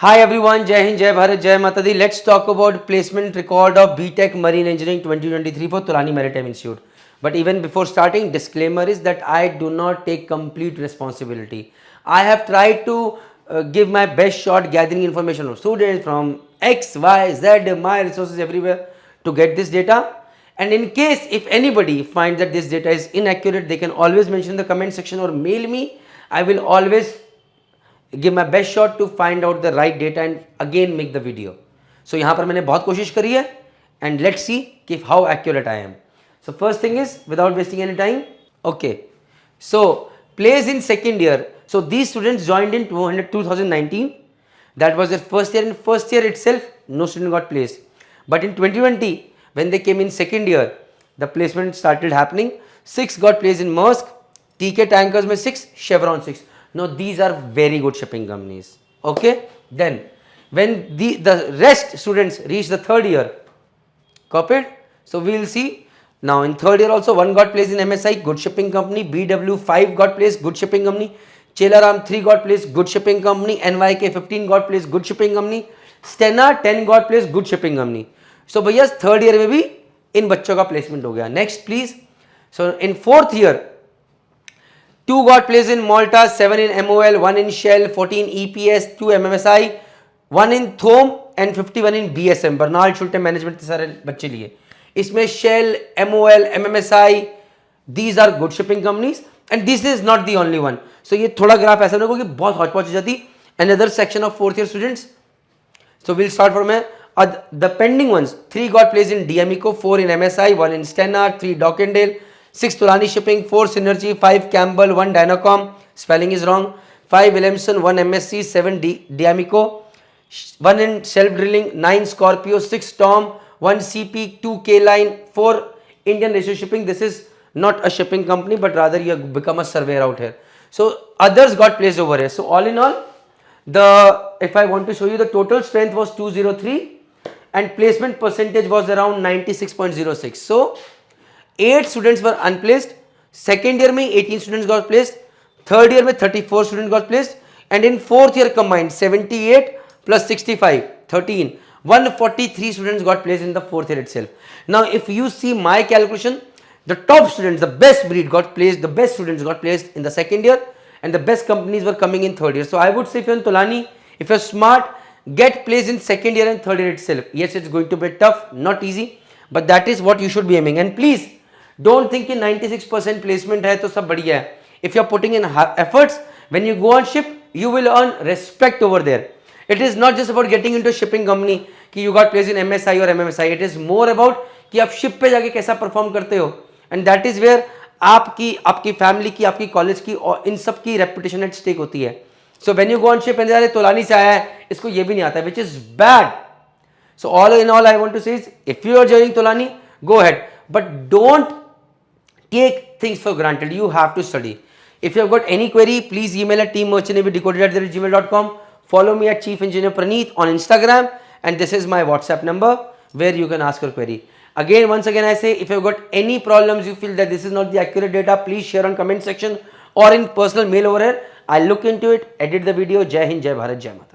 Hi everyone, Jai Hind, Jai Bharat, Jai Mata Di. Let's talk about placement record of BTech Marine Engineering 2023 for Tulani Maritime Institute. But even before starting, disclaimer is that I do not take complete responsibility. I have tried to give my best shot gathering information from students from X, Y, Z, my resources everywhere to get this data. And in case if anybody finds that this data is inaccurate, they can always mention in the comment section or mail me. I will always give my best shot to find out the right data and again make the video. So यहाँ पर मैंने बहुत कोशिश करी है and let's see कि how accurate I am. So first thing is without wasting any time, okay. So place in second year. So these students joined in 2019. That was their first year. In first year itself, no student got placed. But in 2020, when they came in second year, the placement started happening. 6 got placed in Maersk, TK Tankers में 6, Chevron 6. Now these are very good shipping companies. Okay. Then when the rest students reach the third year, copied. So we will see now in third year also 1 got placed in MSI, good shipping company. BW 5 got placed, good shipping company. Chelaram 3 got placed, good shipping company. NYK 15 got placed, good shipping company. Stena 10 got placed, good shipping company. So भैया third year में भी इन बच्चों का placement हो गया. Next please. So in fourth year 2 got placed in Malta, 7 in MOL, 1 in Shell, 14 EPS, 2 MMSI, 1 in Thome and 51 in BSM, Bernard शुल्टे management के सारे बच्चे लिए. इसमें Shell, MOL, MMSI, these are good shipping companies and this is not the only one. So ये थोड़ा graph ऐसा देखो कि बहुत हॉट पॉच हो जाती. Another section of fourth year students. So we'll start from the pending ones. 3 got placed in DMECO, 4 in MSI, 1 in Stena, 3 Dockendale, 6 Tulani Shipping, 4 Synergy, 5 Campbell, 1 Dynacom, spelling is wrong, 5 Williamson, 1 MSC, 7 DMECO, 1 in Self Drilling, 9 Scorpio, 6 Tom, 1 CP, 2 K-Line, 4 Indian Ratio Shipping. This is not a shipping company but rather you have become a surveyor out here. So others got placed over here. So all in all, if I want to show you, the total strength was 203 and placement percentage was around 96.06. So 8 students were unplaced. Second year में 18 students got placed. Third year में 34 students got placed. And in fourth year combined 78 plus 65, 13, 143 students got placed in the fourth year itself. Now if you see my calculation, the top students, the best breed got placed, the best students got placed in the second year and the best companies were coming in third year. So I would say if you're in Tulani, if you're smart, get placed in second year and third year itself. Yes, it's going to be tough, not easy, but that is what you should be aiming. And please don't think in 96% placement hai to sab badhiya hai. If you're putting in efforts, when you go on ship, you will earn respect over there. It is not just about getting into a shipping company कि you got placed in MSI or MMSI. It is more about कि आप ship पे जाके कैसा perform करते हो. And that is where आपकी family की, आपकी कॉलेज की और इन सब की रेपुटेशन एट स्टेक होती है. So when you go on ship and अरे तुलानी से आया है, इसको ये भी नहीं आता है, which is bad. So all in all I want to say if you are joining Tolani, go ahead, but don't take things for granted. You have to study. If you have got any query, please email at teammerchantnavydecoded@gmail.com. Follow me at Chief Engineer Praneeth on Instagram, and this is my WhatsApp number where you can ask your query. Again, once again, I say if you've got any problems, you feel that this is not the accurate data, please share on comment section or in personal mail over here. I'll look into it, edit the video. Jai Hind, Jai Bharat, Jai Mata Di.